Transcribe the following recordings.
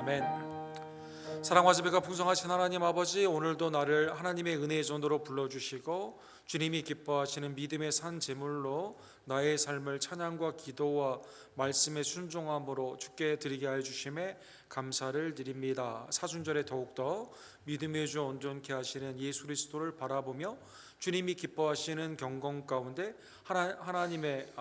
아멘. 사랑과 지배가 풍성하신 하나님 아버지, 오늘도 나를 하나님의 은혜의 전도로 불러주시고 주님이 기뻐하시는 믿음의 산 제물로 나의 삶을 찬양과 기도와 말씀의 순종함으로 주께 드리게 하여 주심에 감사를 드립니다. 사순절에 더욱더 믿음의 주 온전케 하시는 예수 그리스도를 바라보며 주님이 기뻐하시는 경건 가운데 하나님의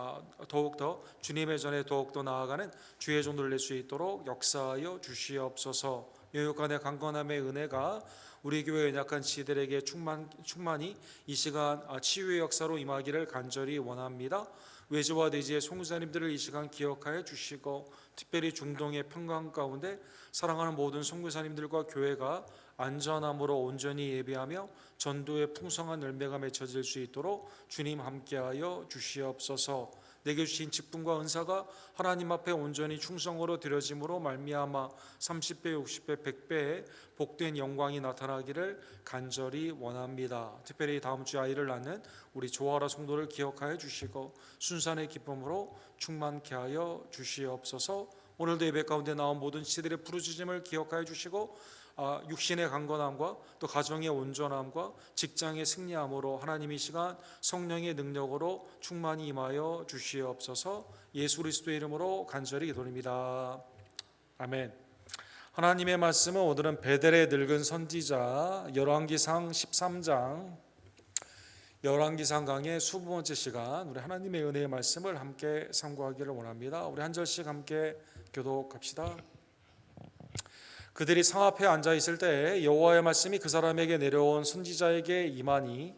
더욱더 주님의 전에 더욱더 나아가는 주의 종들을 낼 수 있도록 역사하여 주시옵소서. 여육간의 강건함의 은혜가 우리 교회 연약한 지들에게 충만히 이 시간 치유의 역사로 임하기를 간절히 원합니다. 외지와 내지의 송구사님들을 이 시간 기억하여 주시고, 특별히 중동의 평강 가운데 사랑하는 모든 송구사님들과 교회가 안전함으로 온전히 예배하며 전도의 풍성한 열매가 맺혀질 수 있도록 주님 함께하여 주시옵소서. 내게 주신 직분과 은사가 하나님 앞에 온전히 충성으로 드려짐으로 말미암아 30배, 60배, 100배의 복된 영광이 나타나기를 간절히 원합니다. 특별히 다음 주 아이를 낳는 우리 조아라 성도를 기억하여 주시고 순산의 기쁨으로 충만케 하여 주시옵소서. 오늘도 예배 가운데 나온 모든 시들의 부르짖음을 기억하여 주시고 육신의 강건함과 또 가정의 온전함과 직장의 승리함으로 하나님이 시간 성령의 능력으로 충만히 임하여 주시옵소서. 예수 그리스도의 이름으로 간절히 기도드립니다. 아멘. 하나님의 말씀은 오늘은 베델의 늙은 선지자 열왕기상 13장 열왕기상 강의 20번째 시간, 우리 하나님의 은혜의 말씀을 함께 상고하기를 원합니다. 우리 한 절씩 함께 교독합시다. 그들이 상 앞에 앉아 있을 때 여호와의 말씀이 그 사람에게 내려온 선지자에게 임하니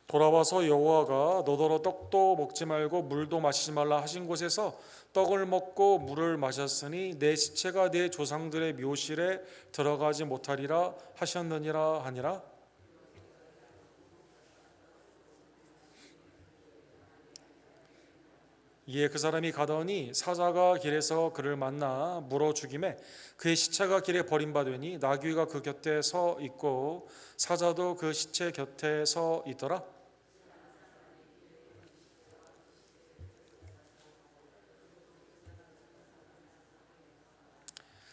돌아와서 여호와가 너더러 떡도 먹지 말고 물도 마시지 말라 하신 곳에서 떡을 먹고 물을 마셨으니 내 시체가 내 조상들의 묘실에 들어가지 못하리라 하셨느니라 하니라. 이에 그 사람이 가더니 사자가 길에서 그를 만나 물어 죽이매 그의 시체가 길에 버림받으니 나귀가 그 곁에 서 있고 사자도 그 시체 곁에 서 있더라.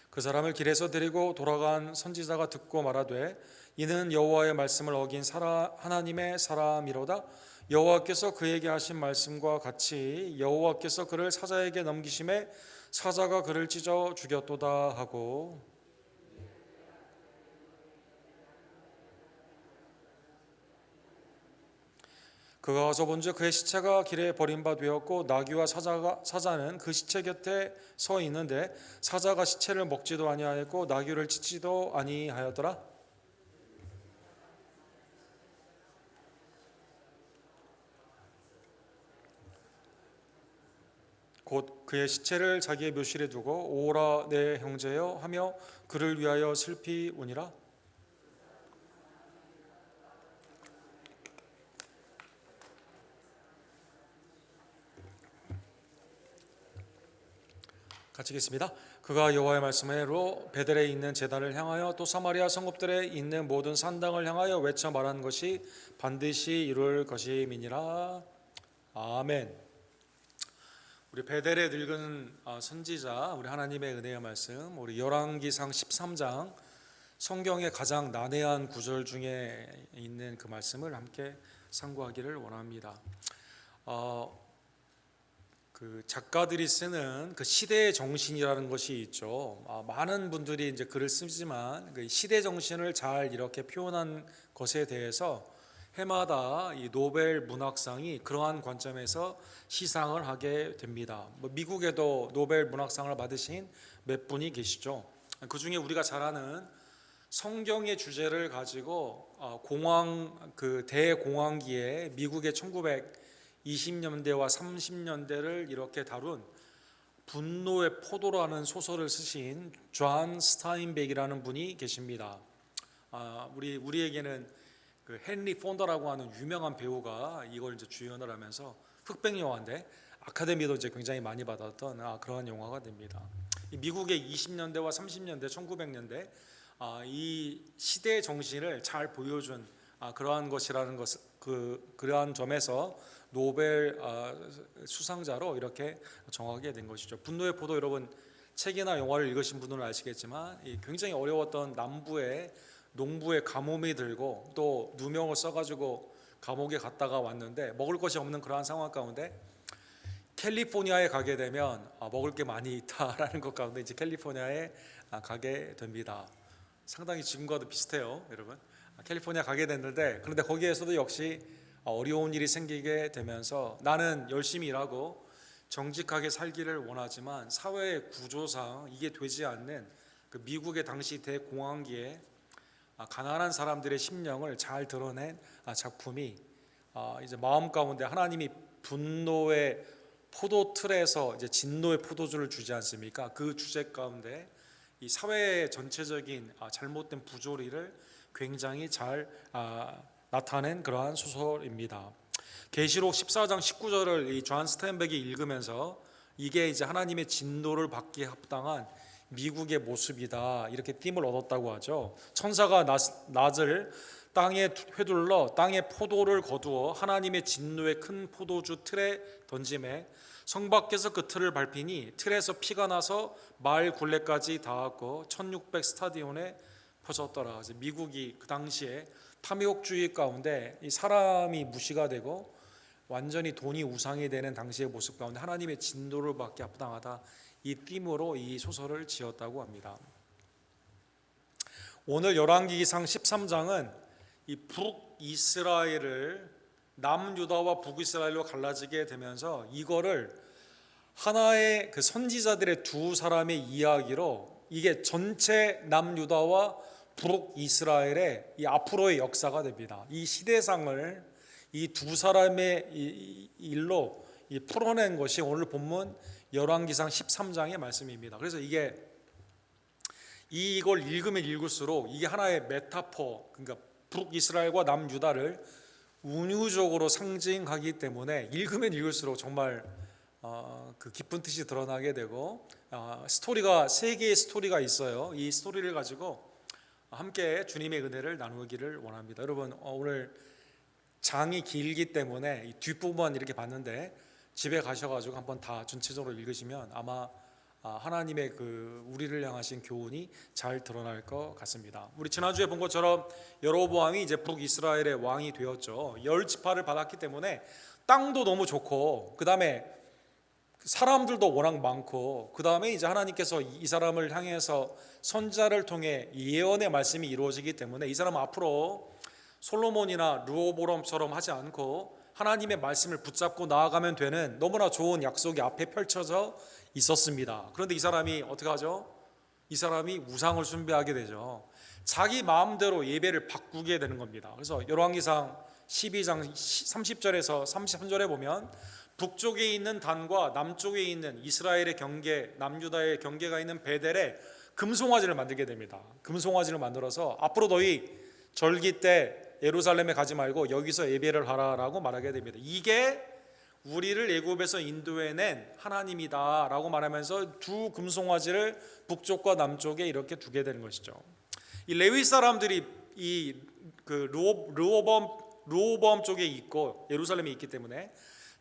그 사람을 길에서 데리고 돌아간 선지자가 듣고 말하되 이는 여호와의 말씀을 어긴 하나님의 사람이로다. 여호와께서 그에게 하신 말씀과 같이 여호와께서 그를 사자에게 넘기심에 사자가 그를 찢어 죽였도다 하고, 그가 가서 본즉 그의 시체가 길에 버림바 되었고 나귀와 사자는 그 시체 곁에 서 있는데 사자가 시체를 먹지도 아니하였고 나귀를 찢지도 아니하였더라. 곧 그의 시체를 자기의 묘실에 두고 오라 내 형제여 하며 그를 위하여 슬피 우니라. 같이 읽겠습니다. 그가 여호와의 말씀으로 베델에 있는 제단을 향하여 또 사마리아 성읍들에 있는 모든 산당을 향하여 외쳐 말한 것이 반드시 이룰 것임이니라. 아멘. 우리 베델의 늙은 선지자, 우리 하나님의 은혜의 말씀, 우리 열왕기상 13장 성경의 가장 난해한 구절 중에 있는 그 말씀을 함께 상고하기를 원합니다. 그 작가들이 쓰는 그 시대의 정신이라는 것이 있죠. 많은 분들이 이제 글을 쓰지만 그 시대 정신을 잘 이렇게 표현한 것에 대해서 해마다 이 노벨 문학상이 그러한 관점에서 시상을 하게 됩니다. 미국에도 노벨 문학상을 받으신 몇 분이 계시죠. 그 중에 우리가 잘 아는 성경의 주제를 가지고 그 대공황기에 미국의 1920년대와 30년대를 이렇게 다룬 분노의 포도라는 소설을 쓰신 존 스타인백이라는 분이 계십니다. 우리에게는 그 헨리 폰더라고 하는 유명한 배우가 이걸 이제 주연을 하면서 흑백 영화인데 아카데미도 이제 굉장히 많이 받았던 그러한 영화가 됩니다. 미국의 20년대와 30년대, 1900년대 이 시대의 정신을 잘 보여준 그러한 것이라는 것, 그러한 점에서 노벨 수상자로 이렇게 정하게 된 것이죠. 분노의 포도, 여러분 책이나 영화를 읽으신 분들은 아시겠지만 굉장히 어려웠던 남부의 농부의 가뭄이 들고 또 누명을 써가지고 감옥에 갔다가 왔는데 먹을 것이 없는 그러한 상황 가운데 캘리포니아에 가게 되면 먹을 게 많이 있다라는 것 가운데 이제 캘리포니아에 가게 됩니다. 상당히 지금과도 비슷해요, 여러분. 캘리포니아 가게 됐는데, 그런데 거기에서도 역시 어려운 일이 생기게 되면서 나는 열심히 일하고 정직하게 살기를 원하지만 사회의 구조상 이게 되지 않는 그 미국의 당시 대공황기에 가난한 사람들의 심령을 잘 드러낸 작품이 이제 마음 가운데 하나님이 분노의 포도 틀에서 이제 진노의 포도주를 주지 않습니까? 그 주제 가운데 이 사회의 전체적인 잘못된 부조리를 굉장히 잘 나타낸 그러한 소설입니다. 계시록 14장 19절을 이 존 스탠백이 읽으면서 이게 이제 하나님의 진노를 받기에 합당한 미국의 모습이다, 이렇게 띠을 얻었다고 하죠. 천사가 낫을 땅에 휘둘러 땅에 포도를 거두어 하나님의 진노의 큰 포도주 틀에 던짐에 성 밖에서 그 틀을 밟히니 틀에서 피가 나서 마을 굴레까지 닿았고 1600 스타디온에 퍼졌더라. 미국이 그 당시에 탐욕주의 가운데 이 사람이 무시가 되고 완전히 돈이 우상이 되는 당시의 모습 가운데 하나님의 진노를 받기 합당하다, 이 띠으로 이 소설을 지었다고 합니다. 오늘 열왕기기상 13장은 이 북이스라엘을 남유다와 북이스라엘로 갈라지게 되면서 이거를 하나의 그 선지자들의 두 사람의 이야기로 이게 전체 남유다와 북이스라엘의 이 앞으로의 역사가 됩니다. 이 시대상을 이 두 사람의 일로 풀어낸 것이 오늘 본문 열왕기상 13장의 말씀입니다. 그래서 이걸 읽으면 읽을수록 이게 하나의 메타포, 그러니까 북이스라엘과 남유다를 운유적으로 상징하기 때문에 읽으면 읽을수록 정말 그 깊은 뜻이 드러나게 되고, 스토리가 세 개의 스토리가 있어요. 이 스토리를 가지고 함께 주님의 은혜를 나누기를 원합니다. 여러분 오늘 장이 길기 때문에 이 뒷부분 이렇게 봤는데 집에 가셔가지고 한번 다 전체적으로 읽으시면 아마 하나님의 그 우리를 향하신 교훈이 잘 드러날 것 같습니다. 우리 지난주에 본 것처럼 여로보암이 이제 북이스라엘의 왕이 되었죠. 10지파를 받았기 때문에 땅도 너무 좋고, 그 다음에 사람들도 워낙 많고, 그 다음에 이제 하나님께서 이 사람을 향해서 선지자를 통해 예언의 말씀이 이루어지기 때문에 이 사람은 앞으로 솔로몬이나 르호보람처럼 하지 않고 하나님의 말씀을 붙잡고 나아가면 되는 너무나 좋은 약속이 앞에 펼쳐져 있었습니다. 그런데 이 사람이 어떻게 하죠? 이 사람이 우상을 숭배하게 되죠. 자기 마음대로 예배를 바꾸게 되는 겁니다. 그래서 열왕기상 12장 30절에서 33절에 보면 북쪽에 있는 단과 남쪽에 있는 이스라엘의 경계, 남유다의 경계가 있는 베델에 금송아지를 만들게 됩니다. 금송아지를 만들어서 앞으로 너희 절기 때 예루살렘에 가지 말고 여기서 예배를 하라라고 말하게 됩니다. 이게 우리를 애굽에서 인도해낸 하나님이다라고 말하면서 두 금송아지를 북쪽과 남쪽에 이렇게 두게 되는 것이죠. 이 레위 사람들이 이 그 르호보암 쪽에 있고 예루살렘에 있기 때문에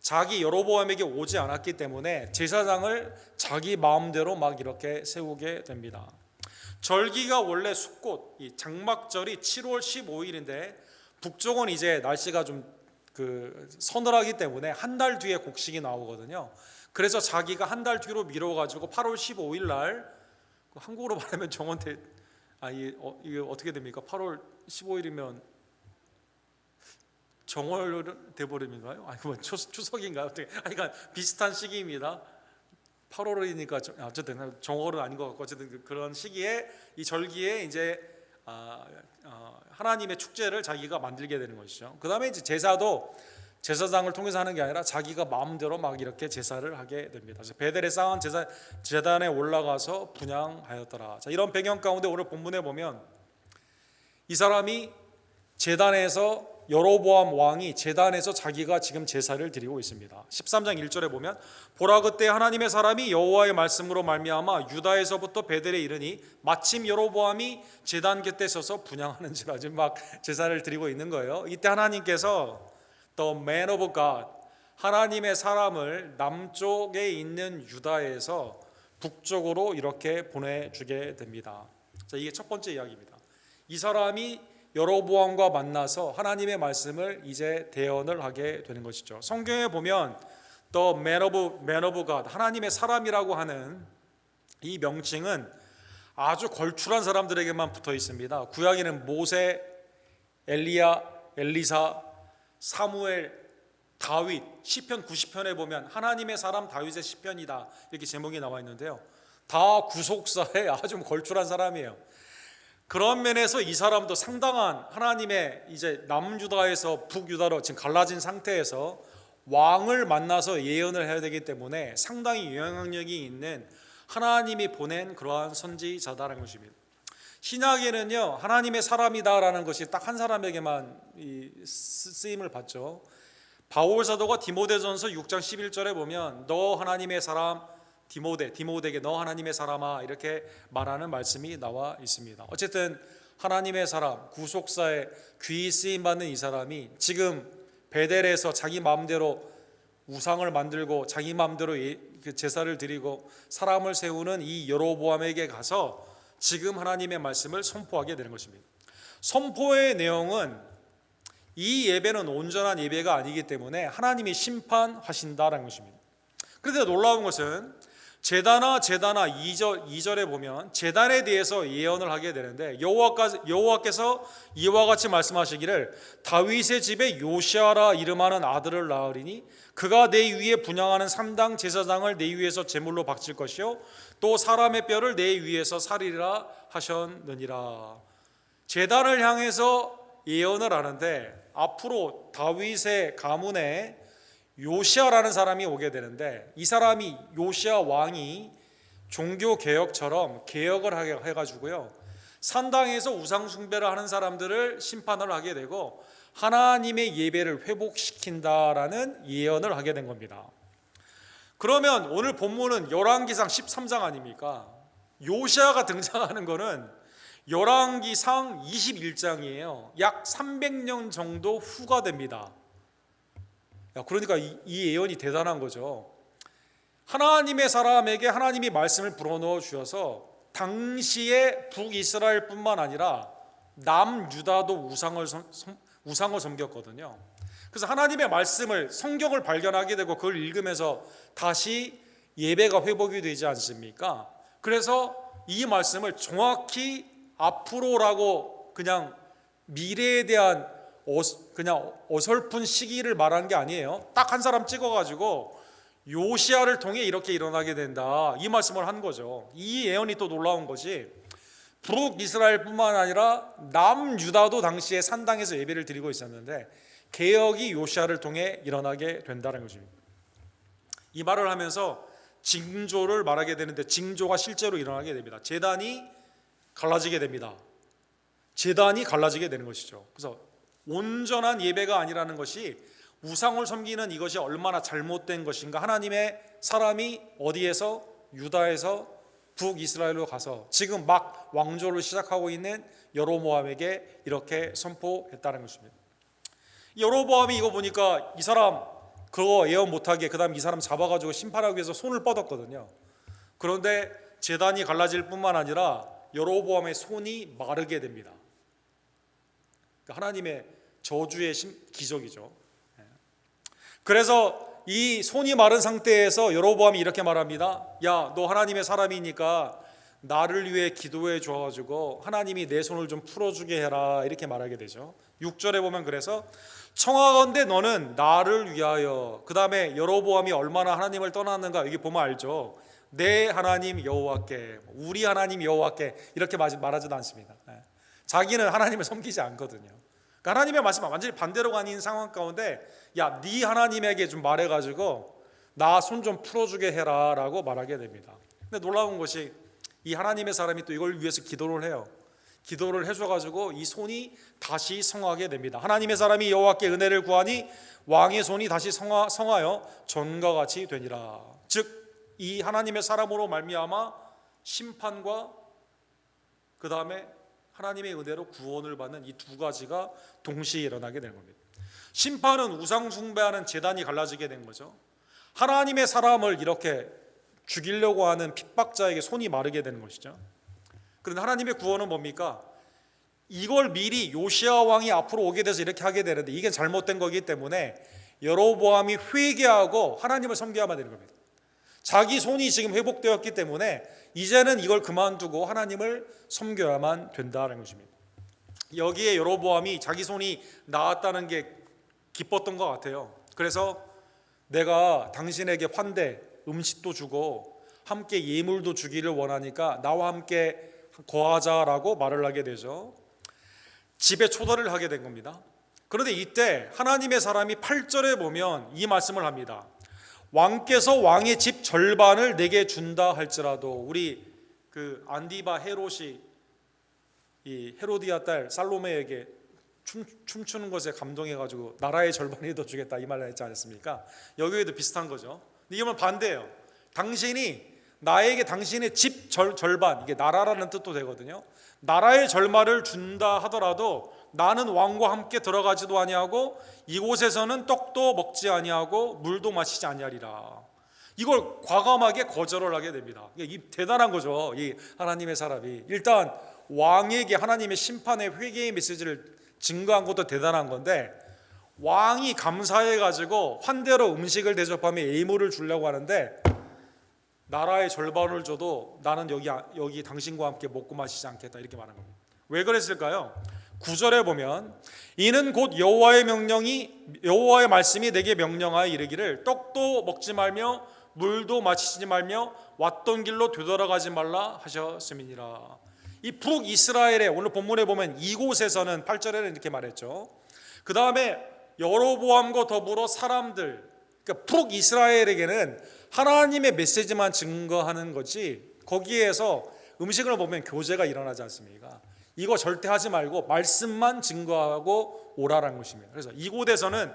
자기 여로보암에게 오지 않았기 때문에 제사장을 자기 마음대로 막 이렇게 세우게 됩니다. 절기가 원래 숫꽃, 이 장막절이 7월 15일인데 북쪽은 이제 날씨가 좀 서늘하기 때문에 한 달 뒤에 곡식이 나오거든요. 그래서 자기가 한 달 뒤로 미뤄가지고 8월 15일 날, 한국어로 말하면 정원대, 이게 어떻게 됩니까? 8월 15일이면 정월 대보름인가요? 아니면 추석인가요? 어떻게? 그러니까 비슷한 시기입니다. 8월이니까 어쨌든 정월은 아닌 것 같고, 어쨌든 그런 시기에 이 절기에 이제 하나님의 축제를 자기가 만들게 되는 것이죠. 그 다음에 이제 제사도 제사장을 통해서 하는 게 아니라 자기가 마음대로 막 이렇게 제사를 하게 됩니다. 그래서 베델에 쌓은 제단에 올라가서 분향하였더라. 자, 이런 배경 가운데 오늘 본문에 보면 이 사람이 제단에서 여로보암 왕이 제단에서 자기가 지금 제사를 드리고 있습니다. 13장 1절에 보면 보라 그때 하나님의 사람이 여호와의 말씀으로 말미암아 유다에서부터 베델에 이르니 마침 여로보암이 제단 곁에 서서 분향하는지라. 지금 막 제사를 드리고 있는 거예요. 이때 하나님께서 The man of God, 하나님의 사람을 남쪽에 있는 유다에서 북쪽으로 이렇게 보내주게 됩니다. 자, 이게 첫 번째 이야기입니다. 이 사람이 여로보암과 만나서 하나님의 말씀을 이제 대언을 하게 되는 것이죠. 성경에 보면 The man of God, 하나님의 사람이라고 하는 이 명칭은 아주 걸출한 사람들에게만 붙어 있습니다. 구약에는 모세, 엘리야, 엘리사, 사무엘, 다윗, 시편 90편에 보면 하나님의 사람 다윗의 시편이다 이렇게 제목이 나와 있는데요. 다 구속사에 아주 걸출한 사람이에요. 그런 면에서 이 사람도 상당한 하나님의 이제 남유다에서 북유다로 지금 갈라진 상태에서 왕을 만나서 예언을 해야 되기 때문에 상당히 영향력이 있는 하나님이 보낸 그러한 선지자다라는 것입니다. 신약에는요, 하나님의 사람이다라는 것이 딱 한 사람에게만 쓰임을 받죠. 바울 사도가 디모데전서 6장 11절에 보면 너 하나님의 사람 디모데에게 너 하나님의 사람아 이렇게 말하는 말씀이 나와 있습니다. 어쨌든 하나님의 사람, 구속사에 귀히 쓰임 받는 이 사람이 지금 베델에서 자기 마음대로 우상을 만들고 자기 마음대로 제사를 드리고 사람을 세우는 이 여로보암에게 가서 지금 하나님의 말씀을 선포하게 되는 것입니다. 선포의 내용은 이 예배는 온전한 예배가 아니기 때문에 하나님이 심판하신다라는 것입니다. 그런데 놀라운 것은 제단아 2절에 보면 제단에 대해서 예언을 하게 되는데 여호와께서 이와 같이 말씀하시기를 다윗의 집에 요시아라 이름하는 아들을 낳으리니 그가 내 위에 분향하는 3당 제사장을 내 위에서 제물로 바칠 것이요 또 사람의 뼈를 내 위에서 살리리라 하셨느니라. 제단을 향해서 예언을 하는데 앞으로 다윗의 가문에 요시아라는 사람이 오게 되는데 이 사람이 요시아 왕이 종교개혁처럼 개혁을 해가지고요 산당에서 우상숭배를 하는 사람들을 심판을 하게 되고 하나님의 예배를 회복시킨다라는 예언을 하게 된 겁니다. 그러면 오늘 본문은 열왕기상 13장 아닙니까? 요시아가 등장하는 거는 열왕기상 21장이에요. 약 300년 정도 후가 됩니다. 그러니까 이 예언이 대단한 거죠. 하나님의 사람에게 하나님이 말씀을 불어넣어 주셔서 당시에 북이스라엘뿐만 아니라 남유다도 우상을 섬겼거든요. 그래서 하나님의 말씀을 성경을 발견하게 되고 그걸 읽으면서 다시 예배가 회복이 되지 않습니까? 그래서 이 말씀을 정확히 앞으로라고 그냥 미래에 대한 그냥 어설픈 시기를 말한 게 아니에요. 딱 한 사람 찍어가지고 요시아를 통해 이렇게 일어나게 된다 이 말씀을 한 거죠. 이 예언이 또 놀라운 것이 북이스라엘뿐만 아니라 남유다도 당시에 산당에서 예배를 드리고 있었는데 개혁이 요시아를 통해 일어나게 된다는 것입니다. 이 말을 하면서 징조를 말하게 되는데 징조가 실제로 일어나게 됩니다. 제단이 갈라지게 됩니다. 제단이 갈라지게 되는 것이죠. 그래서 온전한 예배가 아니라는 것이 우상을 섬기는 이것이 얼마나 잘못된 것인가. 하나님의 사람이 어디에서 유다에서 북이스라엘로 가서 지금 막 왕조를 시작하고 있는 여로보암에게 이렇게 선포했다는 것입니다. 여로보암이 이거 보니까 이 사람 그거 예언 못하게 그 다음 이 사람 잡아가지고 심판하기 위해서 손을 뻗었거든요. 그런데 제단이 갈라질 뿐만 아니라 여로보암의 손이 마르게 됩니다. 하나님의 저주의 기적이죠. 그래서 이 손이 마른 상태에서 여로보암이 이렇게 말합니다. 야, 너 하나님의 사람이니까 나를 위해 기도해 줘가지고 하나님이 내 손을 좀 풀어주게 해라 이렇게 말하게 되죠. 6절에 보면 그래서 청하건대 너는 나를 위하여, 그 다음에 여로보암이 얼마나 하나님을 떠났는가 여기 보면 알죠. 내 하나님 여호와께, 우리 하나님 여호와께 이렇게 말하지도 않습니다. 자기는 하나님을 섬기지 않거든요. 그러니까 하나님의 말씀 완전히 반대로 가는 상황 가운데 야, 네 하나님에게 좀 말해가지고 나 손 좀 풀어주게 해라 라고 말하게 됩니다. 근데 놀라운 것이 이 하나님의 사람이 또 이걸 위해서 기도를 해요. 기도를 해줘가지고 이 손이 다시 성하게 됩니다. 하나님의 사람이 여호와께 은혜를 구하니 왕의 손이 다시 성하여 전과 같이 되니라. 즉 이 하나님의 사람으로 말미암아 심판과 그 다음에 하나님의 은혜로 구원을 받는 이 두 가지가 동시에 일어나게 되는 겁니다. 심판은 우상 숭배하는 제단이 갈라지게 된 거죠. 하나님의 사람을 이렇게 죽이려고 하는 핍박자에게 손이 마르게 되는 것이죠. 그런데 하나님의 구원은 뭡니까? 이걸 미리 요시아 왕이 앞으로 오게 돼서 이렇게 하게 되는데 이게 잘못된 거기 때문에 여로보암이 회개하고 하나님을 섬겨야만 되는 겁니다. 자기 손이 지금 회복되었기 때문에 이제는 이걸 그만두고 하나님을 섬겨야만 된다는 것입니다. 여기에 여로보암이 자기 손이 나았다는 게 기뻤던 것 같아요. 그래서 내가 당신에게 환대, 음식도 주고 함께 예물도 주기를 원하니까 나와 함께 거하자라고 말을 하게 되죠. 집에 초대를 하게 된 겁니다. 그런데 이때 하나님의 사람이 8절에 보면 이 말씀을 합니다. 왕께서 왕의 집 절반을 내게 준다 할지라도. 우리 그 안디바 헤롯이 이 헤로디아 딸 살로메에게 춤추는 것에 감동해가지고 나라의 절반이 더 주겠다 이 말을 했지 않습니까? 여기에도 비슷한 거죠. 근데 이건 반대예요. 당신이 나에게 당신의 집 절반, 이게 나라라는 뜻도 되거든요. 나라의 절반을 준다 하더라도 나는 왕과 함께 들어가지도 아니하고 이곳에서는 떡도 먹지 아니하고 물도 마시지 아니하리라. 이걸 과감하게 거절을 하게 됩니다. 이게 대단한 거죠. 이 하나님의 사람이 일단 왕에게 하나님의 심판의 회개의 메시지를 증거한 것도 대단한 건데, 왕이 감사해 가지고 환대로 음식을 대접하며 예물을 주려고 하는데 나라의 절반을 줘도 나는 여기 당신과 함께 먹고 마시지 않겠다 이렇게 말한 겁니다. 왜 그랬을까요? 9절에 보면 이는 곧 여호와의 말씀이 내게 명령하여 이르기를 떡도 먹지 말며 물도 마시지 말며 왔던 길로 되돌아가지 말라 하셨음이니라. 이 북이스라엘의 오늘 본문에 보면 이곳에서는 8절에는 이렇게 말했죠. 그 다음에 여로보암과 더불어 사람들, 그러니까 북이스라엘에게는 하나님의 메시지만 증거하는 거지 거기에서 음식을 보면 교제가 일어나지 않습니까? 이거 절대 하지 말고 말씀만 증거하고 오라라는 것입니다. 그래서 이곳에서는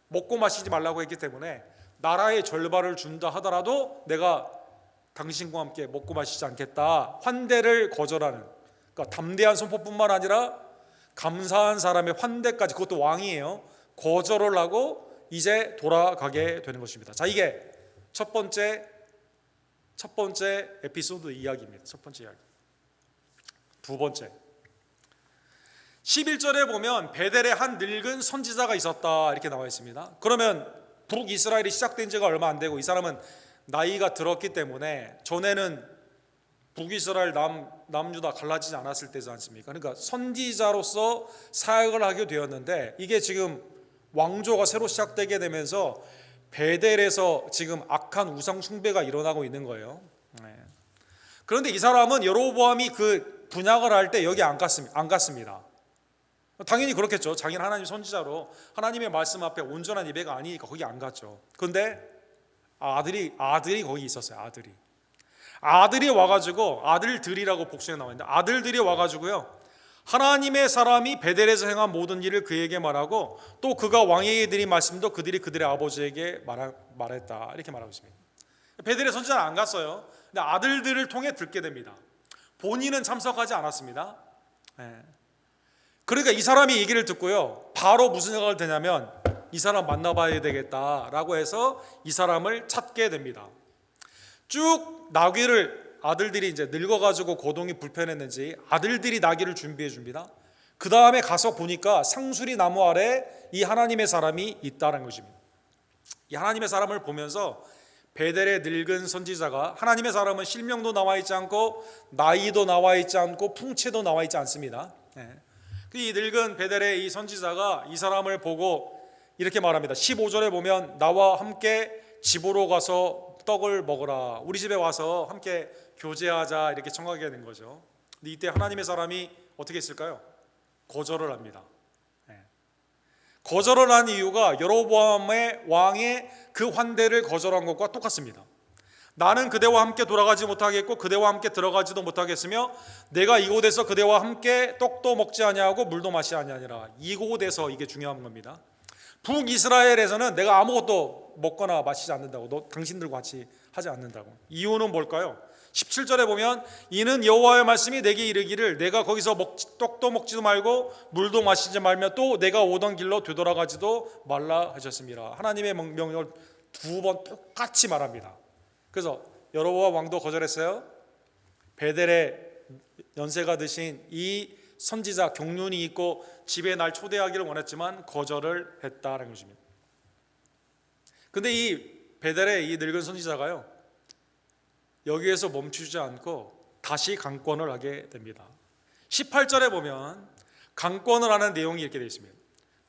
먹고 마시지 말라고 했기 때문에 나라의 절반을 준다 하더라도 내가 당신과 함께 먹고 마시지 않겠다, 환대를 거절하는, 그러니까 담대한 선포뿐만 아니라 감사한 사람의 환대까지, 그것도 왕이에요, 거절을 하고 이제 돌아가게 되는 것입니다. 자, 이게 첫 번째 에피소드 이야기입니다. 첫 번째 이야기. 두 번째 11절에 보면 베델에 한 늙은 선지자가 있었다 이렇게 나와 있습니다. 그러면 북이스라엘이 시작된 지가 얼마 안 되고 이 사람은 나이가 들었기 때문에 전에는 북이스라엘 남유다 갈라지지 않았을 때지 않습니까? 그러니까 선지자로서 사역을 하게 되었는데 이게 지금 왕조가 새로 시작되게 되면서 베델에서 지금 악한 우상 숭배가 일어나고 있는 거예요. 그런데 이 사람은 여로보암이 그 분향을 할 때 여기 안 갔습니다. 당연히 그렇겠죠. 자기는 하나님 선지자로 하나님의 말씀 앞에 온전한 예배가 아니니까 거기 안 갔죠. 그런데 아들이 거기 있었어요. 아들이 와가지고, 아들들이라고 복수에 나와 있는데 아들들이 와가지고요, 하나님의 사람이 베델에서 행한 모든 일을 그에게 말하고 또 그가 왕에게 드린 말씀도 그들의 아버지에게 말했다 이렇게 말하고 있습니다. 베델에 선지자는 안 갔어요. 근데 아들들을 통해 듣게 됩니다. 본인은 참석하지 않았습니다. 그러니까 이 사람이 얘기를 듣고요, 바로 무슨 생각을 드냐면 이 사람 만나봐야 되겠다라고 해서 이 사람을 찾게 됩니다. 쭉 나귀를, 아들들이 이제 늙어가지고 거동이 불편했는지 아들들이 나귀를 준비해 줍니다. 그 다음에 가서 보니까 상수리 나무 아래 이 하나님의 사람이 있다는 것입니다. 이 하나님의 사람을 보면서 베델의 늙은 선지자가, 하나님의 사람은 실명도 나와 있지 않고 나이도 나와 있지 않고 풍채도 나와 있지 않습니다. 이 늙은 베델의 이 선지자가 이 사람을 보고 이렇게 말합니다. 15절에 보면 나와 함께 집으로 가서 떡을 먹으라, 우리 집에 와서 함께 교제하자 이렇게 청하게 된 거죠. 근데 이때 하나님의 사람이 어떻게 했을까요? 거절을 합니다. 거절을 한 이유가 여로보암의 왕의 그 환대를 거절한 것과 똑같습니다. 나는 그대와 함께 돌아가지 못하겠고 그대와 함께 들어가지도 못하겠으며 내가 이곳에서 그대와 함께 떡도 먹지 아니하고 물도 마시지 아니하니라. 이곳에서 이게 중요한 겁니다. 북이스라엘에서는 내가 아무것도 먹거나 마시지 않는다고, 당신들과 같이 하지 않는다고. 이유는 뭘까요? 17절에 보면 이는 여호와의 말씀이 내게 이르기를 내가 거기서 떡도 먹지도 말고 물도 마시지 말며 또 내가 오던 길로 되돌아가지도 말라 하셨습니다. 하나님의 명령을 두 번 똑같이 말합니다. 그래서 여로보암 왕도 거절했어요. 베델에 연세가 드신 이 선지자 경륜이 있고 집에 날 초대하기를 원했지만 거절을 했다는 것입니다. 근데 이 베델의 이 늙은 선지자가요, 여기에서 멈추지 않고 다시 강권을 하게 됩니다. 18절에 보면 강권을 하는 내용이 이렇게 되어 있습니다.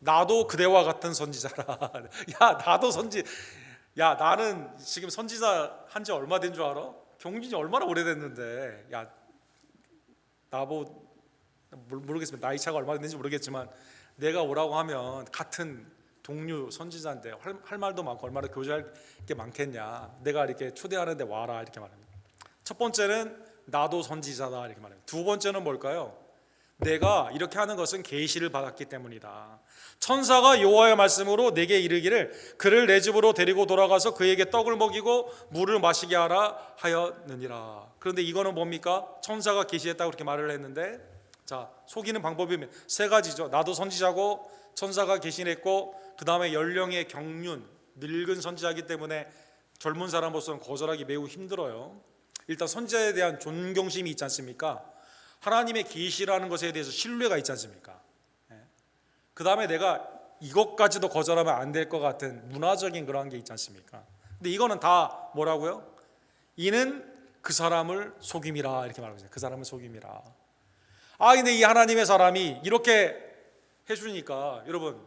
나도 그대와 같은 선지자라. 야, 나는 지금 선지자 한 지 얼마 된 줄 알아? 경륜이 얼마나 오래됐는데. 야, 모르겠습니다. 나이 차가 얼마나 됐는지 모르겠지만 내가 오라고 하면 같은 동료 선지자인데 할 말도 많고 얼마나 교제할 게 많겠냐. 내가 이렇게 초대하는데 와라 이렇게 말합니다. 첫 번째는 나도 선지자다 이렇게 말합니다. 두 번째는 뭘까요? 내가 이렇게 하는 것은 계시를 받았기 때문이다. 천사가 여호와의 말씀으로 내게 이르기를 그를 내 집으로 데리고 돌아가서 그에게 떡을 먹이고 물을 마시게 하라 하였느니라. 그런데 이거는 뭡니까? 천사가 계시했다고 그렇게 말을 했는데, 자, 속이는 방법이 세 가지죠. 나도 선지자고 천사가 계시했고 그 다음에 연령의 경륜, 늙은 선지자이기 때문에 젊은 사람으로서는 거절하기 매우 힘들어요. 일단 선지자에 대한 존경심이 있지 않습니까? 하나님의 계시라는 것에 대해서 신뢰가 있지 않습니까? 그 다음에 내가 이것까지도 거절하면 안 될 것 같은 문화적인 그런 게 있지 않습니까? 근데 이거는 다 뭐라고요? 이는 그 사람을 속임이라 이렇게 말하고 있어요. 그 사람을 속임이라. 근데 이 하나님의 사람이 이렇게 해주니까, 여러분,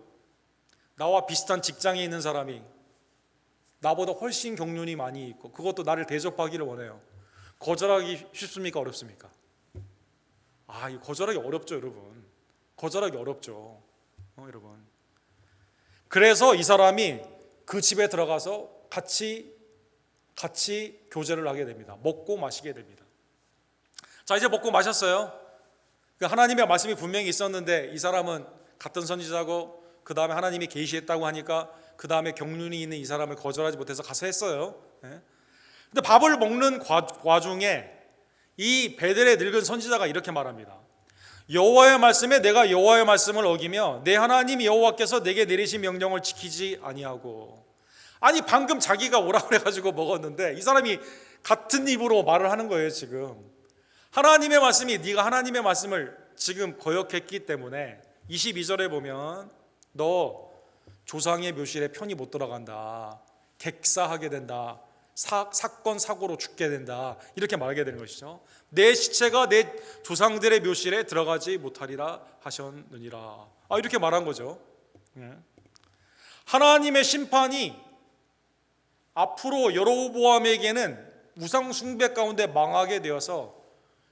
나와 비슷한 직장에 있는 사람이 나보다 훨씬 경륜이 많이 있고 그것도 나를 대접하기를 원해요. 거절하기 쉽습니까? 어렵습니까? 이 거절하기 어렵죠, 여러분. 거절하기 어렵죠, 여러분. 그래서 이 사람이 그 집에 들어가서 같이 교제를 하게 됩니다. 먹고 마시게 됩니다. 자, 이제 먹고 마셨어요. 하나님의 말씀이 분명히 있었는데 이 사람은 같은 선지자고 그 다음에 하나님이 계시했다고 하니까 그 다음에 경륜이 있는 이 사람을 거절하지 못해서 가서 했어요. 근데 밥을 먹는 와중에 이 베델의 늙은 선지자가 이렇게 말합니다. 여호와의 말씀에 내가 여호와의 말씀을 어기며 내 하나님 여호와께서 내게 내리신 명령을 지키지 아니하고. 아니, 방금 자기가 오라고 해가지고 먹었는데 이 사람이 같은 입으로 말을 하는 거예요. 지금 하나님의 말씀이, 네가 하나님의 말씀을 지금 거역했기 때문에 22절에 보면 너 조상의 묘실에 편히 못 들어간다, 객사하게 된다, 사건 사고로 죽게 된다 이렇게 말하게 되는 것이죠. 내 시체가 내 조상들의 묘실에 들어가지 못하리라 하셨느니라. 이렇게 말한 거죠. 하나님의 심판이 앞으로 여로보암에게는 우상 숭배 가운데 망하게 되어서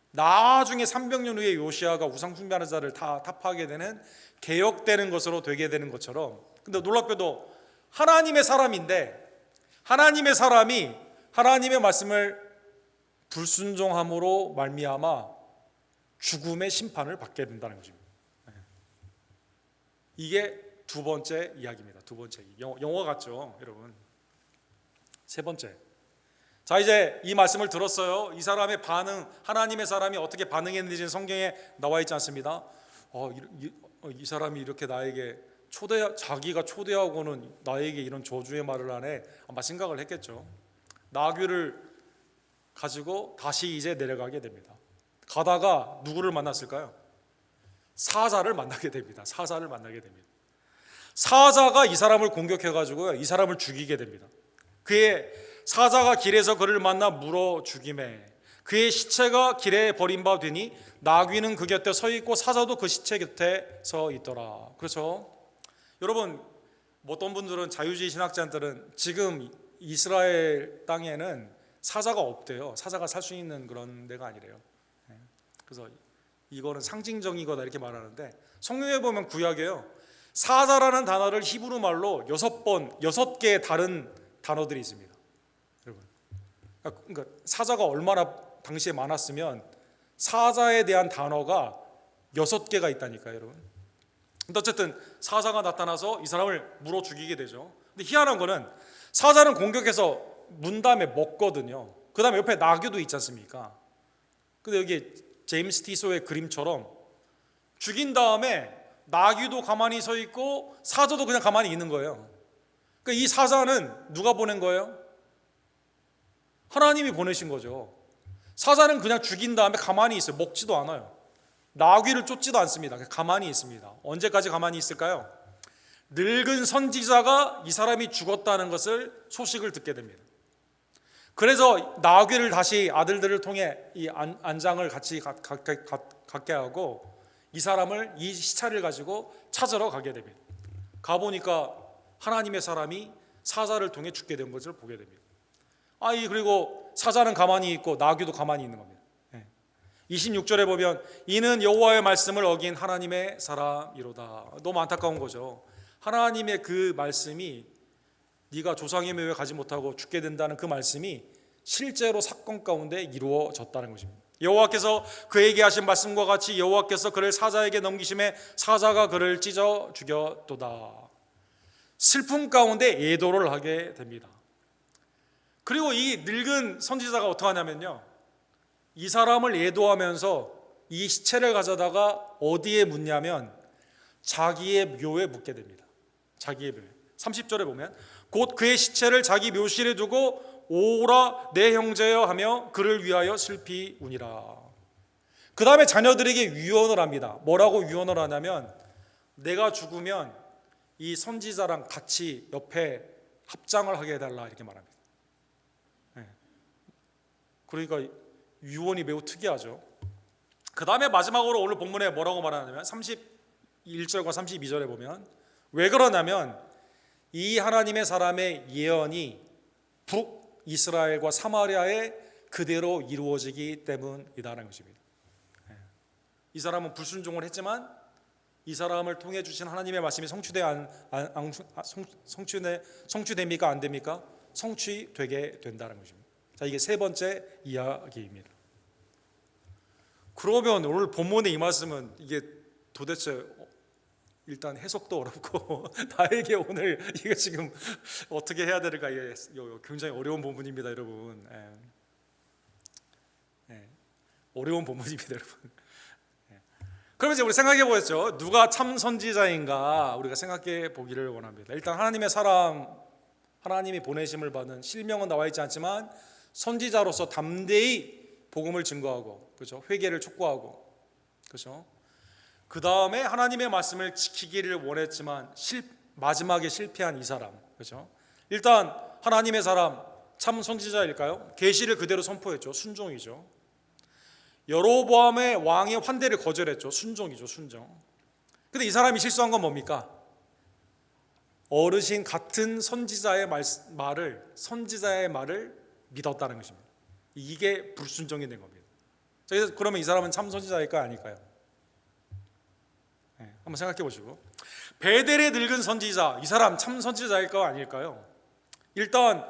나중에 300년 후에 요시아가 우상 숭배하는 자를 다 타파하게 되는, 개혁되는 것으로 되게 되는 것처럼. 근데 놀랍게도 하나님의 사람인데 하나님의 사람이 하나님의 말씀을 불순종함으로 말미암아 죽음의 심판을 받게 된다는 것입니다. 이게 두 번째 이야기입니다. 두 번째 영화 같죠, 여러분. 세 번째, 자, 이제 이 말씀을 들었어요. 이 사람의 반응, 하나님의 사람이 어떻게 반응했는지는 성경에 나와 있지 않습니다. 이 사람이 이렇게 나에게 자기가 초대하고는 나에게 이런 저주의 말을 하네 아마 생각을 했겠죠. 나귀를 가지고 다시 이제 내려가게 됩니다. 가다가 누구를 만났을까요? 사자를 만나게 됩니다. 사자를 만나게 됩니다. 사자가 이 사람을 공격해가지고요, 이 사람을 죽이게 됩니다. 그의 사자가 길에서 그를 만나 물어 죽임에 그의 시체가 길에 버림바 되니 나귀는 그 곁에 서 있고 사자도 그 시체 곁에 서 있더라. 그렇죠? 여러분, 어떤 분들은, 자유주의 신학자들은 지금 이스라엘 땅에는 사자가 없대요. 사자가 살 수 있는 그런 데가 아니래요. 그래서 이거는 상징적이거나 이렇게 말하는데, 성경에 보면 구약에요, 사자라는 단어를 히브리 말로 6개의 다른 단어들이 있습니다. 여러분, 그러니까 사자가 얼마나 당시에 많았으면 사자에 대한 단어가 6개가 있다니까요, 여러분. 근데 어쨌든 사자가 나타나서 이 사람을 물어 죽이게 되죠. 근데 희한한 거는 사자는 공격해서 문 다음에 먹거든요. 그 다음에 옆에 나귀도 있지 않습니까? 근데 여기 제임스 티소의 그림처럼 죽인 다음에 나귀도 가만히 서 있고 사자도 그냥 가만히 있는 거예요. 그러니까 이 사자는 누가 보낸 거예요? 하나님이 보내신 거죠. 사자는 그냥 죽인 다음에 가만히 있어요. 먹지도 않아요. 나귀를 쫓지도 않습니다. 가만히 있습니다. 언제까지 가만히 있을까요? 늙은 선지자가 이 사람이 죽었다는 것을 소식을 듣게 됩니다. 그래서 나귀를 다시 아들들을 통해 이 안장을 같이 갖게 하고 이 사람을 이 시체를 가지고 찾으러 가게 됩니다. 가보니까 하나님의 사람이 사자를 통해 죽게 된 것을 보게 됩니다. 그리고 사자는 가만히 있고 나귀도 가만히 있는 겁니다. 26절에 보면 이는 여호와의 말씀을 어긴 하나님의 사람이로다. 너무 안타까운 거죠. 하나님의 그 말씀이 네가 조상의 묘에 가지 못하고 죽게 된다는 그 말씀이 실제로 사건 가운데 이루어졌다는 것입니다. 여호와께서 그에게 하신 말씀과 같이 여호와께서 그를 사자에게 넘기심에 사자가 그를 찢어 죽였도다. 슬픔 가운데 애도를 하게 됩니다. 그리고 이 늙은 선지자가 어떻게 하냐면요, 이 사람을 애도하면서 이 시체를 가져다가 어디에 묻냐면 자기의 묘에 묻게 됩니다. 자기의 묘에. 30절에 보면 곧 그의 시체를 자기 묘실에 두고 오라 내 형제여 하며 그를 위하여 슬피 우니라. 그 다음에 자녀들에게 유언을 합니다. 뭐라고 유언을 하냐면 내가 죽으면 이 선지자랑 같이 옆에 합장을 하게 해달라 이렇게 말합니다. 그러니까 유언이 매우 특이하죠. 그 다음에 마지막으로 오늘 본문에 뭐라고 말하냐면 31절과 32절에 보면 왜 그러냐면 이 하나님의 사람의 예언이 북이스라엘과 사마리아에 그대로 이루어지기 때문이다라는 것입니다. 이 사람은 불순종을 했지만 이 사람을 통해 주신 하나님의 말씀이 성취됩니까? 안 됩니까? 성취되게 된다는 것입니다. 자, 이게 세 번째 이야기입니다. 그러면 오늘 본문의 이 말씀은 이게 도대체 일단 해석도 어렵고 나에게 오늘 이거 지금 어떻게 해야 될까, 이게 굉장히 어려운 본문입니다, 여러분. 어려운 본문입니다, 여러분. 그러면 이제 우리 생각해 보겠죠. 누가 참 선지자인가 우리가 생각해 보기를 원합니다. 일단 하나님의 사람, 하나님이 보내심을 받은, 실명은 나와 있지 않지만 선지자로서 담대히 복음을 증거하고, 그렇죠? 회개를 촉구하고, 그렇죠? 그 다음에 하나님의 말씀을 지키기를 원했지만 마지막에 실패한 이 사람, 그렇죠? 일단 하나님의 사람 참 선지자일까요? 계시를 그대로 선포했죠. 순종이죠. 여로보암의 왕의 환대를 거절했죠. 순종이죠. 순종. 근데 이 사람이 실수한 건 뭡니까? 어르신 같은 선지자의 말을 믿었다는 것입니다. 이게 불순종이 된 겁니다. 그러면 이 사람은 참 선지자일까요? 아닐까요? 한번 생각해 보시고, 베델의 늙은 선지자, 이 사람 참 선지자일까요? 아닐까요? 일단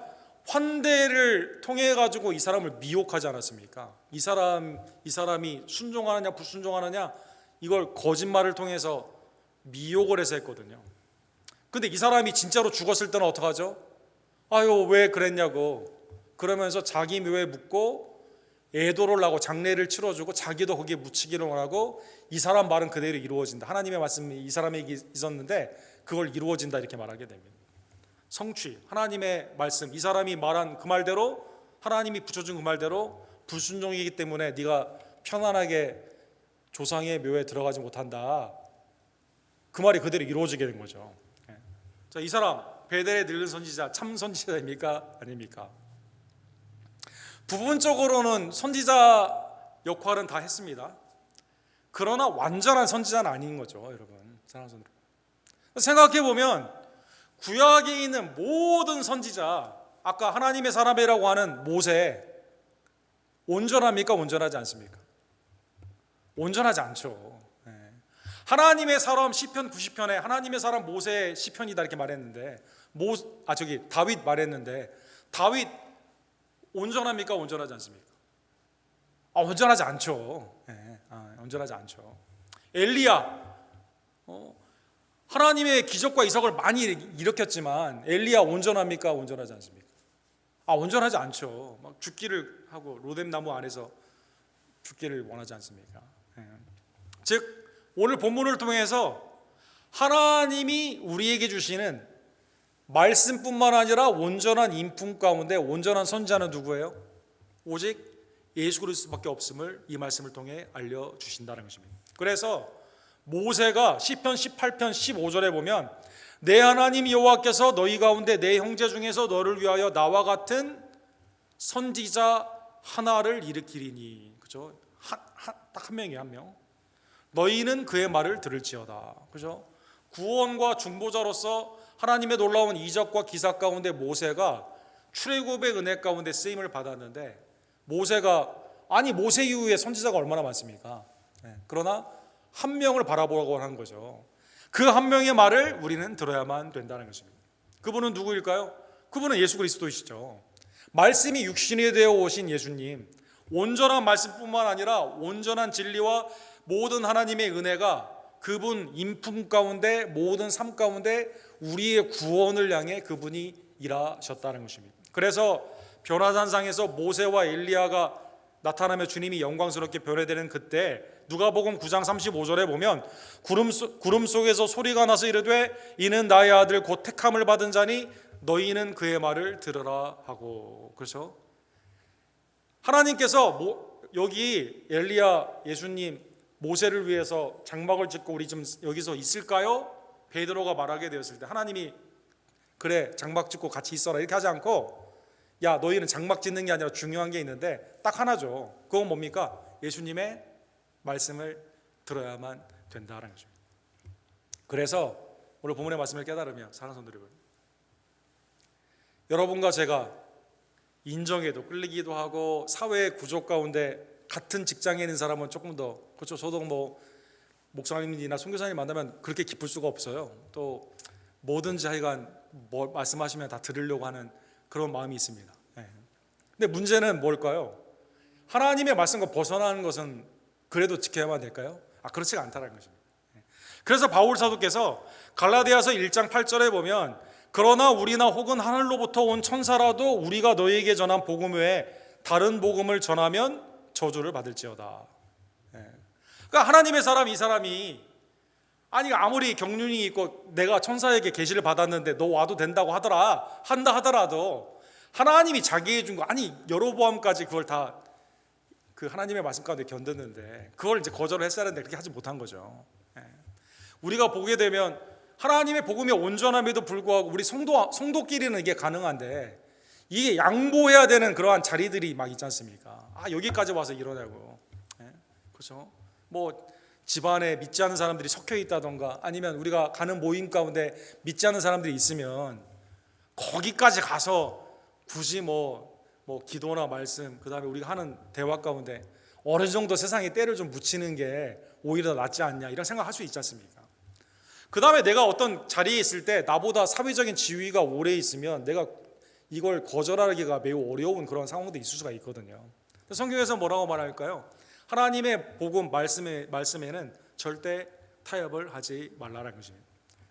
환대를 통해 가지고 이 사람을 미혹하지 않았습니까? 이 사람이 순종하느냐 불순종하느냐 이걸 거짓말을 통해서 미혹을 해서 했거든요. 근데 이 사람이 진짜로 죽었을 때는 어떡하죠? 왜 그랬냐고 그러면서 자기 묘에 묻고 애도를 하고 장례를 치러주고 자기도 거기에 묻히기를 원하고, 이 사람 말은 그대로 이루어진다. 하나님의 말씀이 이 사람에게 있었는데 그걸 이루어진다 이렇게 말하게 됩니다. 성취, 하나님의 말씀, 이 사람이 말한 그 말대로, 하나님이 붙여준 그 말대로 불순종이기 때문에 네가 편안하게 조상의 묘에 들어가지 못한다. 그 말이 그대로 이루어지게 된 거죠. 자, 이 사람 베델의 늙은 선지자 참 선지자입니까? 아닙니까? 부분적으로는 선지자 역할은 다 했습니다. 그러나 완전한 선지자는 아닌 거죠, 여러분. 생각해 보면 구약에 있는 모든 선지자, 아까 하나님의 사람이라고 하는 모세, 온전합니까? 온전하지 않습니까? 온전하지 않죠. 하나님의 사람 시편 90편에 하나님의 사람 모세 시편이다 이렇게 말했는데, 다윗 말했는데, 다윗 온전합니까? 온전하지 않습니까? 온전하지 않죠. 온전하지 않죠. 엘리야, 하나님의 기적과 이적을 많이 일으켰지만 엘리야 온전합니까? 온전하지 않습니까? 온전하지 않죠. 막 죽기를 하고 로뎀나무 안에서 죽기를 원하지 않습니까? 즉 오늘 본문을 통해서 하나님이 우리에게 주시는 말씀뿐만 아니라 온전한 인품 가운데 온전한 선지자는 누구예요? 오직 예수 그리스도밖에 없음을 이 말씀을 통해 알려주신다는 것입니다. 그래서 모세가 시편 18편 15절에 보면 내 하나님 여호와께서 너희 가운데 내 형제 중에서 너를 위하여 나와 같은 선지자 하나를 일으키리니, 그죠? 딱 한 명이 한 명. 너희는 그의 말을 들을지어다, 그죠? 구원과 중보자로서 하나님의 놀라운 이적과 기사 가운데 모세가 출애굽의 은혜 가운데 쓰임을 받았는데 모세 이후에 선지자가 얼마나 많습니까? 그러나 한 명을 바라보라고 하는 거죠. 그 한 명의 말을 우리는 들어야만 된다는 것입니다. 그분은 누구일까요? 그분은 예수 그리스도이시죠. 말씀이 육신이 되어 오신 예수님, 온전한 말씀뿐만 아니라 온전한 진리와 모든 하나님의 은혜가 그분 인품 가운데 모든 삶 가운데 우리의 구원을 향해 그분이 일하셨다는 것입니다. 그래서 변화산상에서 모세와 엘리야가 나타나며 주님이 영광스럽게 변해되는 그때 누가복음 9장 35절에 보면 구름 속에서 소리가 나서 이르되 이는 나의 아들 곧 택함을 받은 자니 너희는 그의 말을 들으라 하고. 그렇죠? 하나님께서 여기 엘리야, 예수님, 모세를 위해서 장막을 짓고 우리 좀 여기서 있을까요? 베드로가 말하게 되었을 때 하나님이 그래 장막 짓고 같이 있어라 이렇게 하지 않고 야 너희는 장막 짓는 게 아니라 중요한 게 있는데 딱 하나죠. 그건 뭡니까? 예수님의 말씀을 들어야만 된다는 거죠. 그래서 오늘 본문의 말씀을 깨달으며 사랑하는 성도 여러분, 여러분과 제가 인정에도 끌리기도 하고 사회의 구조 가운데 같은 직장에 있는 사람은 조금 더 그렇죠. 저도 목사님이나 선교사님 만나면 그렇게 기쁠 수가 없어요. 또 뭐든지 하여간 뭐 말씀하시면 다 들으려고 하는 그런 마음이 있습니다. 근데 문제는 뭘까요? 하나님의 말씀과 벗어나는 것은 그래도 지켜야만 될까요? 그렇지가 않다는 것입니다. 그래서 바울 사도께서 갈라디아서 1장 8절에 보면 그러나 우리나 혹은 하늘로부터 온 천사라도 우리가 너희에게 전한 복음 외에 다른 복음을 전하면 저주를 받을지어다. 그러니까 하나님의 사람 이 사람이 아무리 경륜이 있고 내가 천사에게 계시를 받았는데 너 와도 된다고 한다 하더라도 하나님이 자기에 준 거 여로보암까지 그걸 다 그 하나님의 말씀 가운데 견뎠는데 그걸 이제 거절을 했어야 하는데 그렇게 하지 못한 거죠. 우리가 보게 되면 하나님의 복음이 온전함에도 불구하고 우리 성도끼리는 이게 가능한데 이게 양보해야 되는 그러한 자리들이 막 있지 않습니까? 여기까지 와서 이러냐고. 그렇죠? 뭐 집안에 믿지 않는 사람들이 섞여 있다던가 아니면 우리가 가는 모임 가운데 믿지 않는 사람들이 있으면 거기까지 가서 굳이 뭐 기도나 말씀 그다음에 우리가 하는 대화 가운데 어느 정도 세상에 때를 좀 묻히는 게 오히려 더 낫지 않냐 이런 생각할 수 있지 않습니까? 그 다음에 내가 어떤 자리에 있을 때 나보다 사회적인 지위가 오래 있으면 내가 이걸 거절하기가 매우 어려운 그런 상황도 있을 수가 있거든요. 성경에서 뭐라고 말할까요? 하나님의 복음 말씀에는 절대 타협을 하지 말라는 것입니다.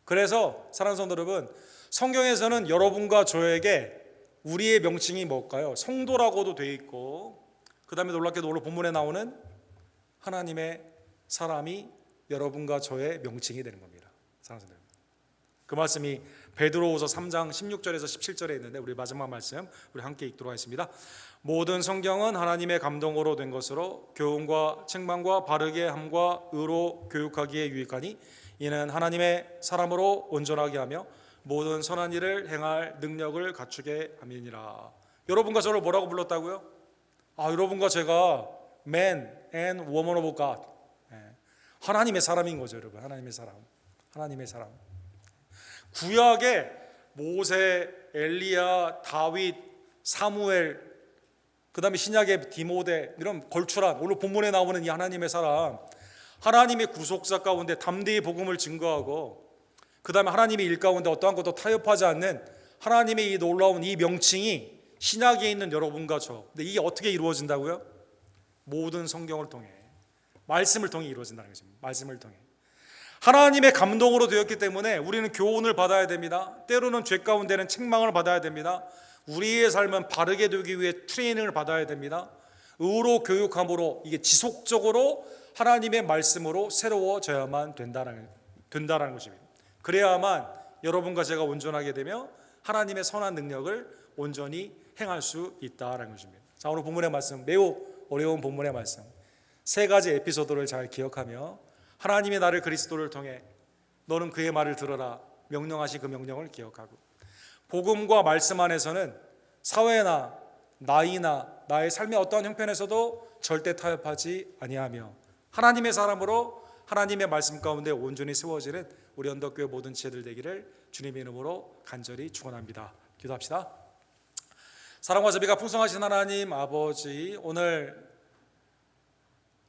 그래서 사랑하는 성도 여러분, 성경에서는 여러분과 저에게 우리의 명칭이 뭘까요? 성도라고도 되어 있고 그 다음에 놀랍게도 오늘 본문에 나오는 하나님의 사람이 여러분과 저의 명칭이 되는 겁니다. 사랑하는 성도 여러분, 그 말씀이 베드로후서 3장 16절에서 17절에 있는데 우리 마지막 말씀 우리 함께 읽도록 하겠습니다. 모든 성경은 하나님의 감동으로 된 것으로 교훈과 책망과 바르게 함과 의로 교육하기에 유익하니 이는 하나님의 사람으로 온전하게 하며 모든 선한 일을 행할 능력을 갖추게 함이니라. 여러분과 저를 뭐라고 불렀다고요? 여러분과 제가 man and woman of God, 하나님의 사람인 거죠, 여러분. 하나님의 사람. 구약의 모세, 엘리야, 다윗, 사무엘, 그 다음에 신약의 디모데 이런 걸출한 오늘 본문에 나오는 이 하나님의 사람, 하나님의 구속사 가운데 담대히 복음을 증거하고 그 다음에 하나님의 일 가운데 어떠한 것도 타협하지 않는 하나님의 이 놀라운 이 명칭이 신약에 있는 여러분과 저. 근데 이게 어떻게 이루어진다고요? 모든 성경을 통해, 말씀을 통해 이루어진다는 것입니다. 말씀을 통해. 하나님의 감동으로 되었기 때문에 우리는 교훈을 받아야 됩니다. 때로는 죄 가운데는 책망을 받아야 됩니다. 우리의 삶은 바르게 되기 위해 트레이닝을 받아야 됩니다. 의로 교육함으로 이게 지속적으로 하나님의 말씀으로 새로워져야만 된다는 것입니다. 그래야만 여러분과 제가 온전하게 되며 하나님의 선한 능력을 온전히 행할 수 있다는 것입니다. 자, 오늘 본문의 말씀, 매우 어려운 본문의 말씀, 세 가지 에피소드를 잘 기억하며 하나님의 나를 그리스도를 통해 너는 그의 말을 들어라 명령하신 그 명령을 기억하고, 복음과 말씀 안에서는 사회나 나이나 나의 삶의 어떠한 형편에서도 절대 타협하지 아니하며 하나님의 사람으로 하나님의 말씀 가운데 온전히 세워지는 우리 언덕교회 모든 지혜들 되기를 주님의 이름으로 간절히 축원합니다. 기도합시다. 사랑과 자비가 풍성하신 하나님 아버지, 오늘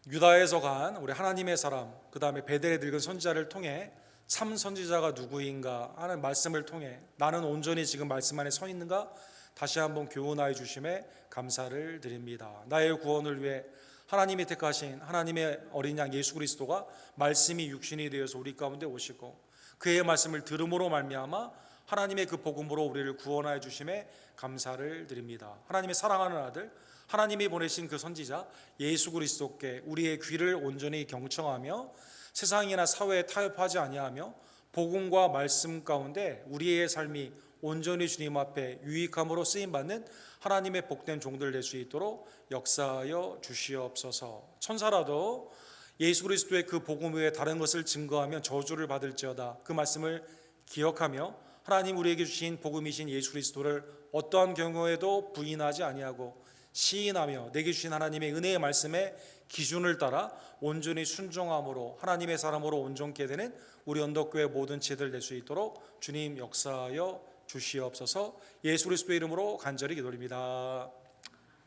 유다에서 간 우리 하나님의 사람, 그 다음에 베델에 늙은 선지자를 통해 참 선지자가 누구인가 하는 말씀을 통해 나는 온전히 지금 말씀 안에 서 있는가 다시 한번 교훈하여 주심에 감사를 드립니다. 나의 구원을 위해 하나님이 택하신 하나님의 어린 양 예수 그리스도가 말씀이 육신이 되어서 우리 가운데 오시고 그의 말씀을 들음으로 말미암아 하나님의 그 복음으로 우리를 구원하여 주심에 감사를 드립니다. 하나님의 사랑하는 아들, 하나님이 보내신 그 선지자 예수 그리스도께 우리의 귀를 온전히 경청하며 세상이나 사회에 타협하지 아니하며 복음과 말씀 가운데 우리의 삶이 온전히 주님 앞에 유익함으로 쓰임받는 하나님의 복된 종들 될 수 있도록 역사하여 주시옵소서. 천사라도 예수 그리스도의 그 복음 외에 다른 것을 증거하면 저주를 받을지어다. 그 말씀을 기억하며 하나님 우리에게 주신 복음이신 예수 그리스도를 어떠한 경우에도 부인하지 아니하고 시인하며 내게 주신 하나님의 은혜의 말씀에 기준을 따라 온전히 순종함으로 하나님의 사람으로 온전케 되는 우리 언덕교회 모든 지혜들 될 수 있도록 주님 역사하여 주시옵소서. 예수 그리스도의 이름으로 간절히 기도드립니다.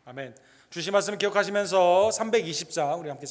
아멘. 주신 말씀을 기억하시면서 320장 우리 함께